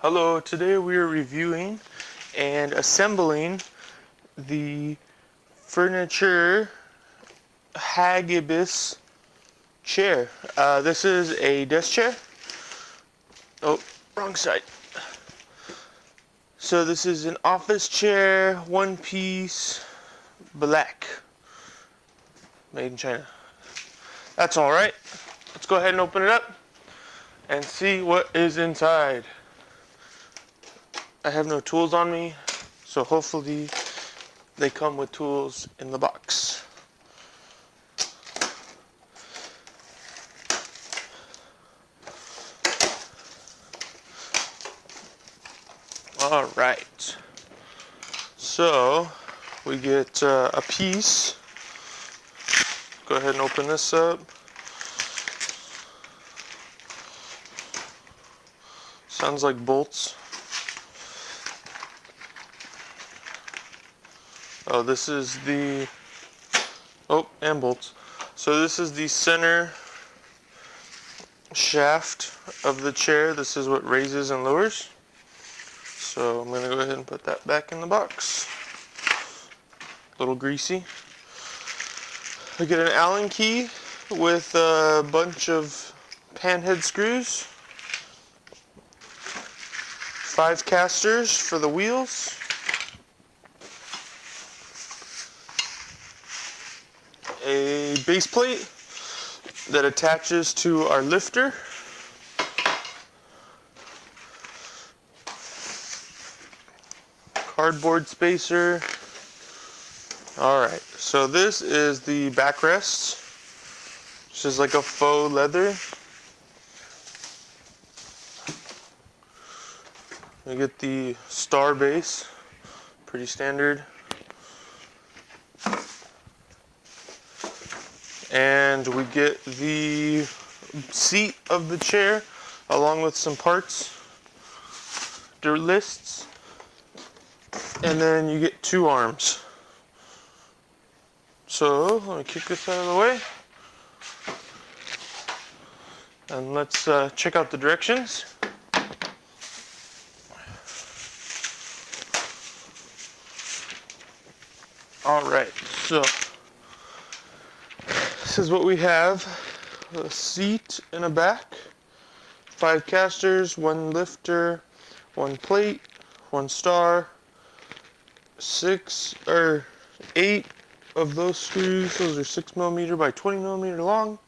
Hello, today we are reviewing and assembling the furniture Hagibis chair. This is a desk chair. Oh, wrong side. So this is an office chair, one piece, black, made in China. That's all right. Let's go ahead and open it up and see what is inside. I have no tools on me, so hopefully they come with tools in the box. All right, so we get a piece. Go ahead and open this up. Sounds like bolts. Oh, this is the, and bolts. So this is the center shaft of the chair. This is what raises and lowers. So I'm gonna go ahead and put that back in the box. A little greasy. We get an Allen key with a bunch of panhead screws. 5 casters for the wheels. A base plate that attaches to our lifter. Cardboard spacer. Alright, so this is the backrest. This is like a faux leather. We get the star base, pretty standard. And we get the seat of the chair along with some parts, their lists, and then you get 2 arms. So let me kick this out of the way and let's check out the directions. Alright, so this is what we have. A seat in a back, 5 casters, 1 lifter, 1 plate, 1 star, 8 of those screws. Those are 6mm by 20mm long.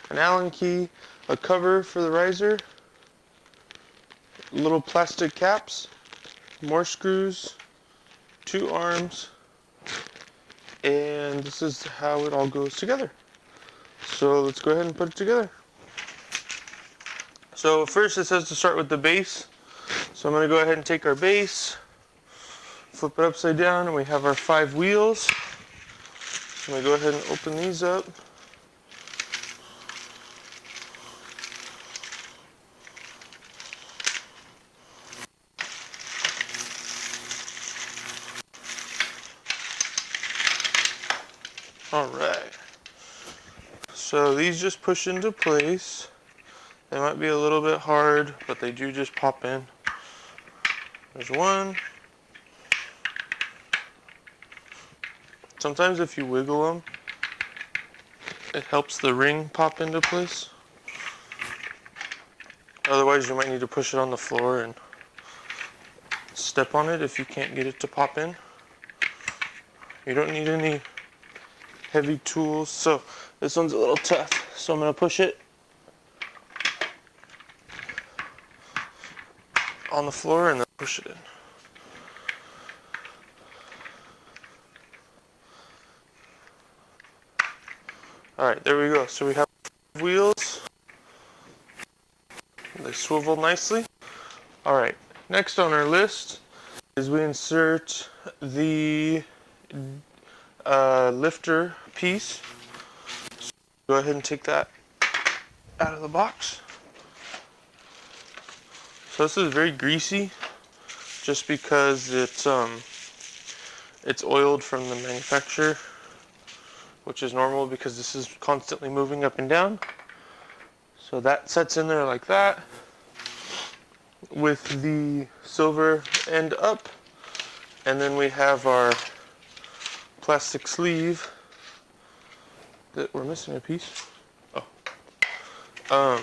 An Allen key, a cover for the riser, little plastic caps, more screws, 2 arms, and this is how it all goes together. So let's go ahead and put it together. So first it says to start with the base. So I'm going to go ahead and take our base, flip it upside down, and we have our 5 wheels. So I'm going to go ahead and open these up. Alright. So these just push into place. They might be a little bit hard, but they do just pop in. There's 1. Sometimes if you wiggle them, it helps the ring pop into place. Otherwise you might need to push it on the floor and step on it if you can't get it to pop in. You don't need any heavy tools. So this one's a little tough, so I'm going to push it on the floor and then push it in. Alright, there we go. So we have wheels. They swivel nicely. Alright, next on our list is we insert the lifter piece. So go ahead and take that out of the box. So this is very greasy, just because it's oiled from the manufacturer, which is normal because this is constantly moving up and down. So that sets in there like that. with the silver end up. And then we have our plastic sleeve that we're missing a piece. Oh.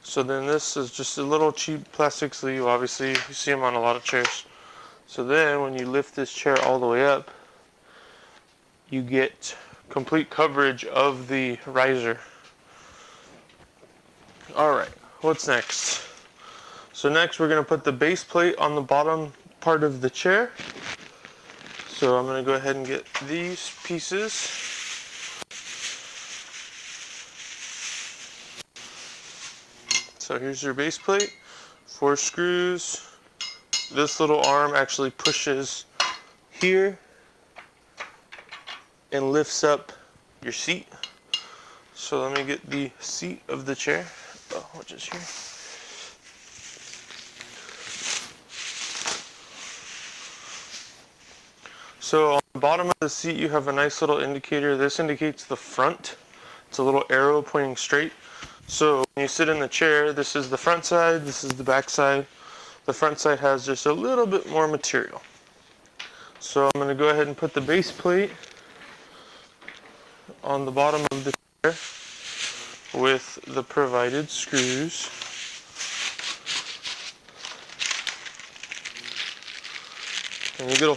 So then this is just a little cheap plastic sleeve. Obviously, you see them on a lot of chairs. So then when you lift this chair all the way up, you get complete coverage of the riser. Alright, what's next? So next we're going to put the base plate on the bottom part of the chair. So I'm going to go ahead and get these pieces. So here's your base plate, 4 screws. This little arm actually pushes here and lifts up your seat. So let me get the seat of the chair, which is here. So on the bottom of the seat you have a nice little indicator. This indicates the front. It's a little arrow pointing straight. So when you sit in the chair, this is the front side, this is the back side. The front side has just a little bit more material. So I'm going to go ahead and put the base plate on the bottom of the chair with the provided screws. And you get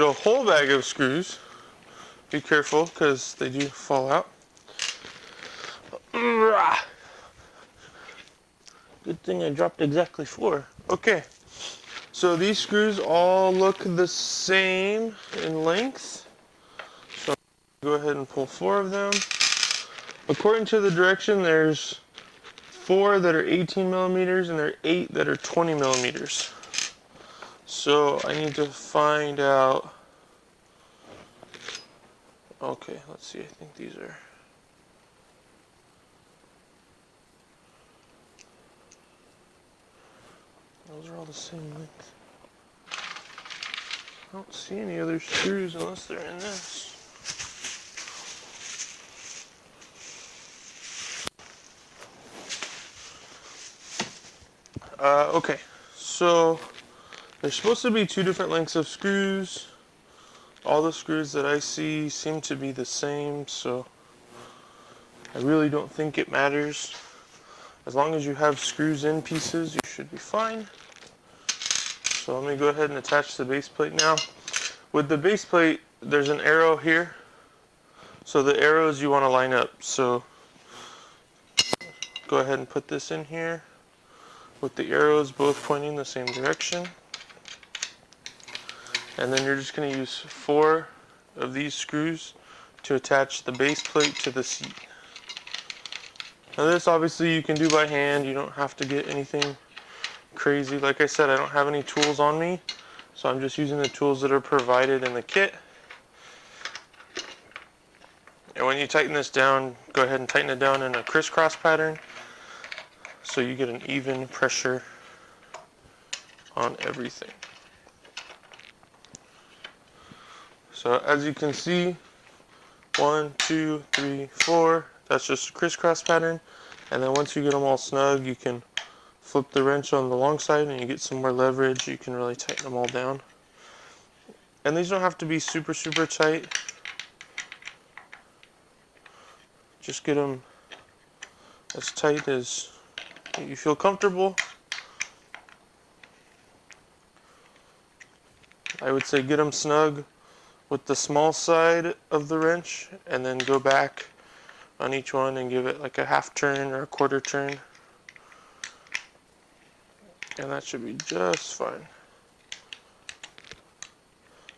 a whole bag of screws. Be careful because they do fall out. Good thing I dropped exactly 4. Okay, so these screws all look the same in length. So go ahead and pull 4 of them. According to the direction, there's 4 that are 18 millimeters and there are 8 that are 20 millimeters. So I need to find out. Okay, let's see. I think these are. Those are all the same length. I don't see any other screws unless they're in this. Okay, so there's supposed to be 2 different lengths of screws. All the screws that I see seem to be the same, so I really don't think it matters. As long as you have screws in pieces, you should be fine. So let me go ahead and attach the base plate now. With the base plate, there's an arrow here. So the arrows you want to line up. So go ahead and put this in here with the arrows both pointing the same direction. And then you're just going to use 4 of these screws to attach the base plate to the seat. Now this obviously you can do by hand. You don't have to get anything crazy. Like I said, I don't have any tools on me, so I'm just using the tools that are provided in the kit. And when you tighten this down, go ahead and tighten it down in a crisscross pattern so you get an even pressure on everything. So as you can see, 1, 2, 3, 4, that's just a crisscross pattern. And then once you get them all snug, you can flip the wrench on the long side and you get some more leverage. You can really tighten them all down. And these don't have to be super, super tight. Just get them as tight as you feel comfortable. I would say get them snug with the small side of the wrench and then go back on each one and give it like a half turn or a quarter turn. And that should be just fine.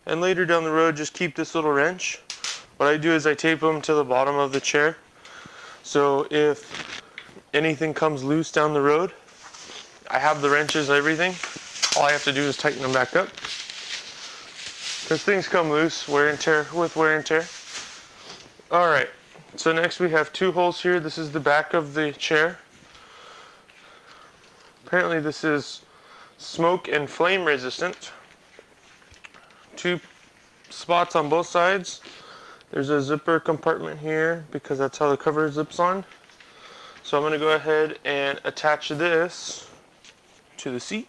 And later down the road, just keep this little wrench. What I do is I tape them to the bottom of the chair. So if anything comes loose down the road, I have the wrenches and everything. All I have to do is tighten them back up. Because things come loose, wear and tear with wear and tear. Alright, so next we have 2 holes here. This is the back of the chair. Apparently this is smoke and flame resistant. 2 spots on both sides. There's a zipper compartment here because that's how the cover zips on. So I'm going to go ahead and attach this to the seat.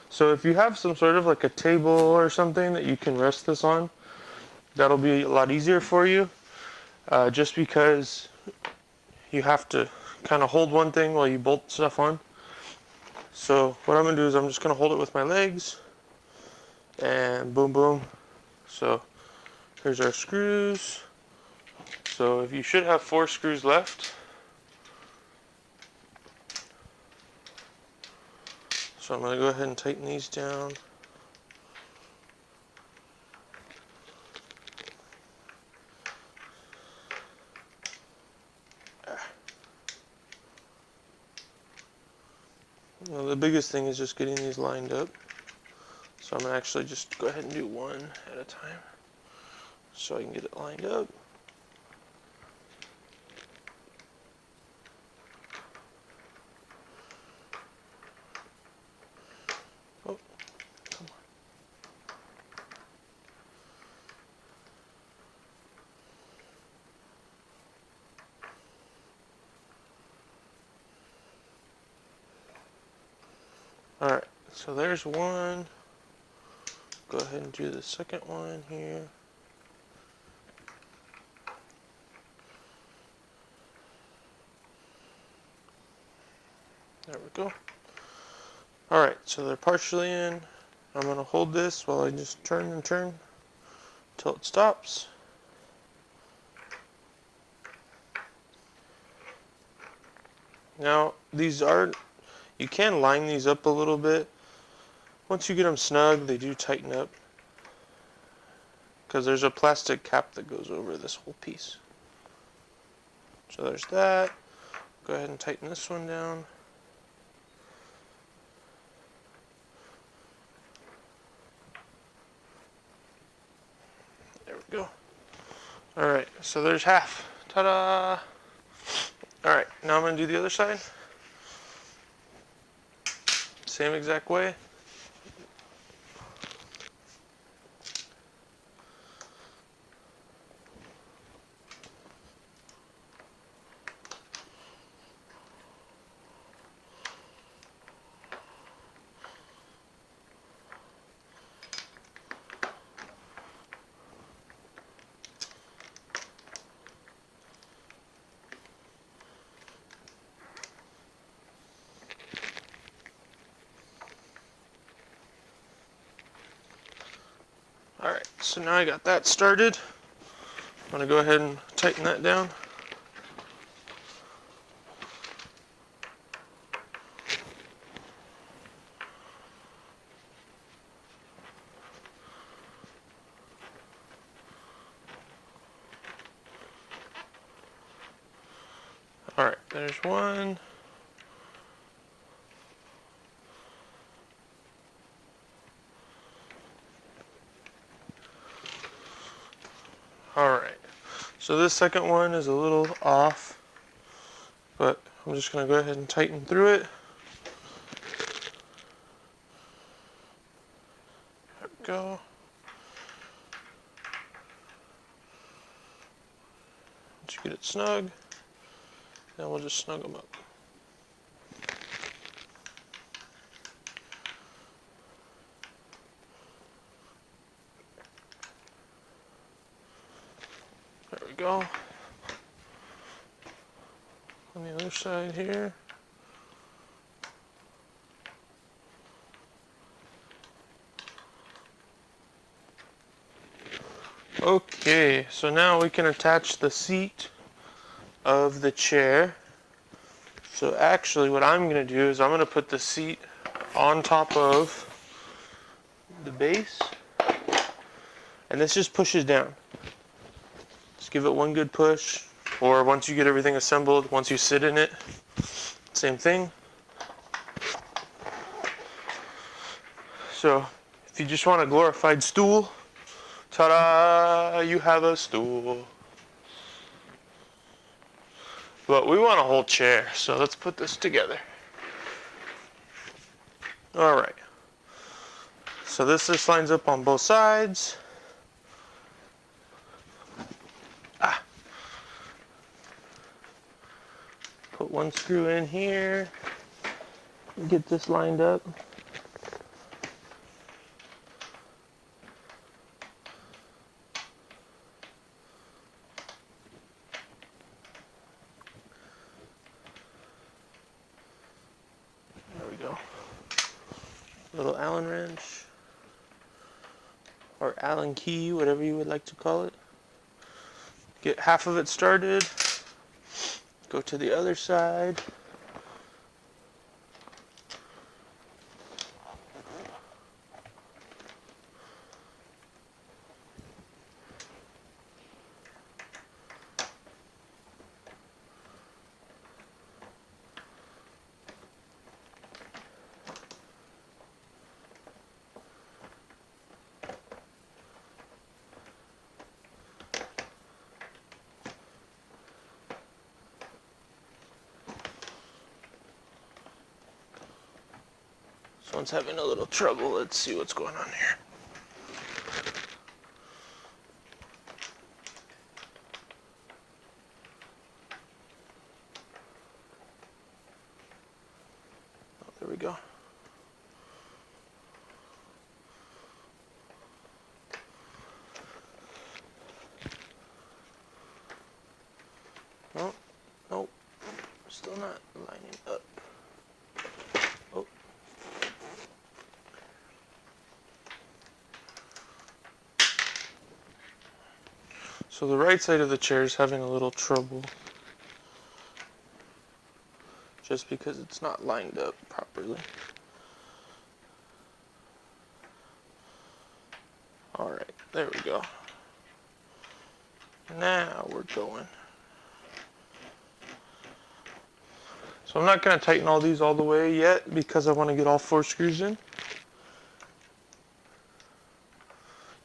So if you have some sort of like a table or something that you can rest this on, that'll be a lot easier for you. Just because you have to kind of hold one thing while you bolt stuff on. So what I'm going to do is I'm just going to hold it with my legs, and boom boom. So here's our screws. So if you should have 4 screws left. So I'm going to go ahead and tighten these down. Now the biggest thing is just getting these lined up. So I'm going to actually just go ahead and do one at a time so I can get it lined up. Oh, come on. Alright, so there's one. Go ahead and do the second one here. There we go. Alright, so they're partially in. I'm going to hold this while I just turn and turn until it stops. Now, these are, you can line these up a little bit. Once you get them snug, they do tighten up, because there's a plastic cap that goes over this whole piece. So there's that. Go ahead and tighten this one down. There we go. Alright, so there's half. Ta-da! Alright, now I'm going to do the other side. Same exact way. Alright, so now I got that started. I'm going to go ahead and tighten that down. Alright, there's one. Alright, so this second one is a little off, but I'm just going to go ahead and tighten through it. There we go. Once you get it snug, then we'll just snug them up. There we go. On the other side here. Okay, so now we can attach the seat of the chair. So actually what I'm going to do is I'm going to put the seat on top of the base, and this just pushes down. Just give it one good push, or once you get everything assembled, once you sit in it, same thing. So if you just want a glorified stool, ta-da, you have a stool. But we want a whole chair, so let's put this together. Alright. So this just lines up on both sides. Put one screw in here, get this lined up. There we go. Little Allen wrench, or Allen key, whatever you would like to call it. Get half of it started, go to the other side. This one's having a little trouble. Let's see what's going on here. Oh, there we go. Oh, nope. Still not lining up. Oh. So the right side of the chair is having a little trouble just because it's not lined up properly. Alright, there we go. Now we're going. So I'm not going to tighten all these all the way yet because I want to get all 4 screws in.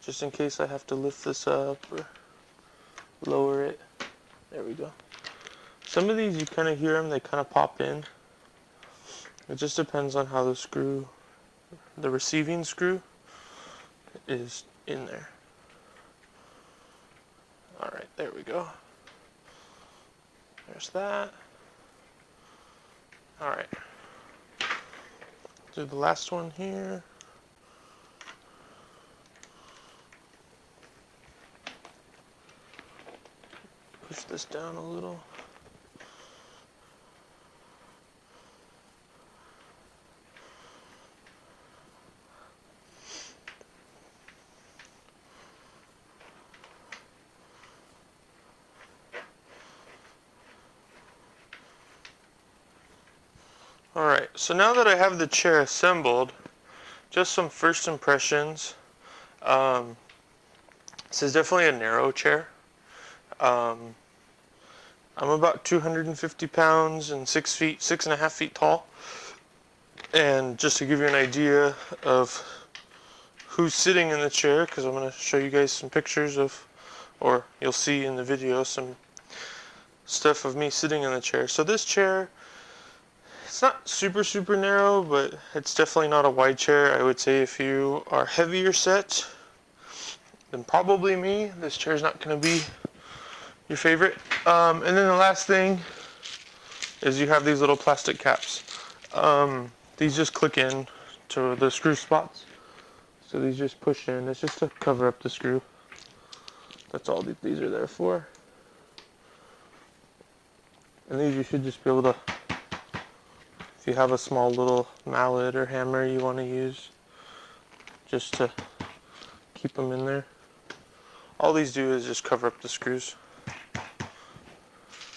Just in case I have to lift this up or lower it. There we go. Some of these you kind of hear them, they kind of pop in. It just depends on how the screw, the receiving screw, is in there. Alright, there we go. There's that. Alright. Do the last one here. Push this down a little. Alright, so now that I have the chair assembled, just some first impressions. This is definitely a narrow chair. I'm about 250 pounds and 6.5 feet tall. And just to give you an idea of who's sitting in the chair, because I'm going to show you guys some pictures of, or you'll see in the video some stuff of me sitting in the chair. So this chair, it's not super narrow, but it's definitely not a wide chair. I would say if you are heavier set than probably me, this chair is not going to be your favorite. And then the last thing is you have these little plastic caps. These just click in to the screw spots. So these just push in. It's just to cover up the screw. That's all these are there for. And these you should just be able to, if you have a small little mallet or hammer you want to use, just to keep them in there. All these do is just cover up the screws.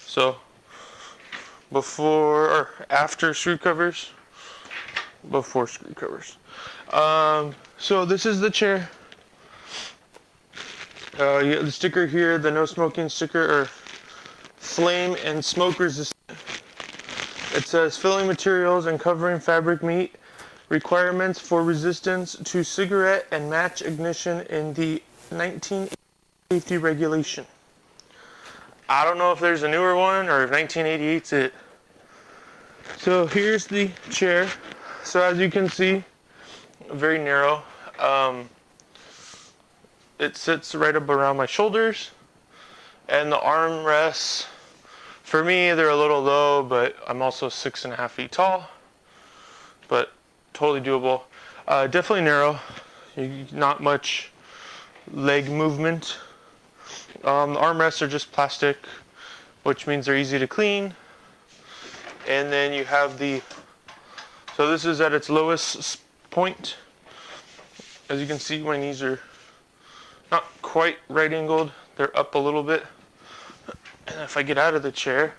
So before or after screw covers, before screw covers. So this is the chair. You get the sticker here, the no smoking sticker, or flame and smoke resistant. It says filling materials and covering fabric meet requirements for resistance to cigarette and match ignition in the 1980 safety regulation. I don't know if there's a newer one or if 1988's it. So here's the chair. So as you can see, very narrow. It sits right up around my shoulders, and the armrests For me, they're a little low, but I'm also 6.5 feet tall, but totally doable. Definitely narrow, not much leg movement. The armrests are just plastic, which means they're easy to clean. And then you have so this is at its lowest point. As you can see, my knees are not quite right angled. They're up a little bit. And if I get out of the chair,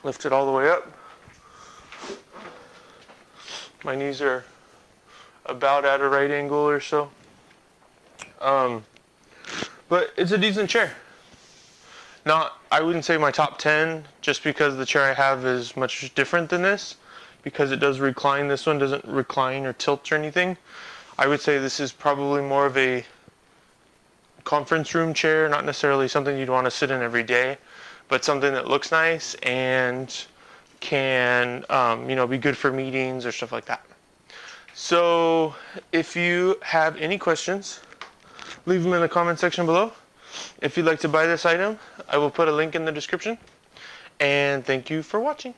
lift it all the way up, my knees are about at a right angle or so. But it's a decent chair. I wouldn't say my top 10, just because the chair I have is much different than this, because it does recline. This one doesn't recline or tilt or anything. I would say this is probably more of a conference room chair, not necessarily something you'd want to sit in every day, but something that looks nice and can be good for meetings or stuff like that. So if you have any questions, leave them in the comment section below. If you'd like to buy this item, I will put a link in the description. And thank you for watching.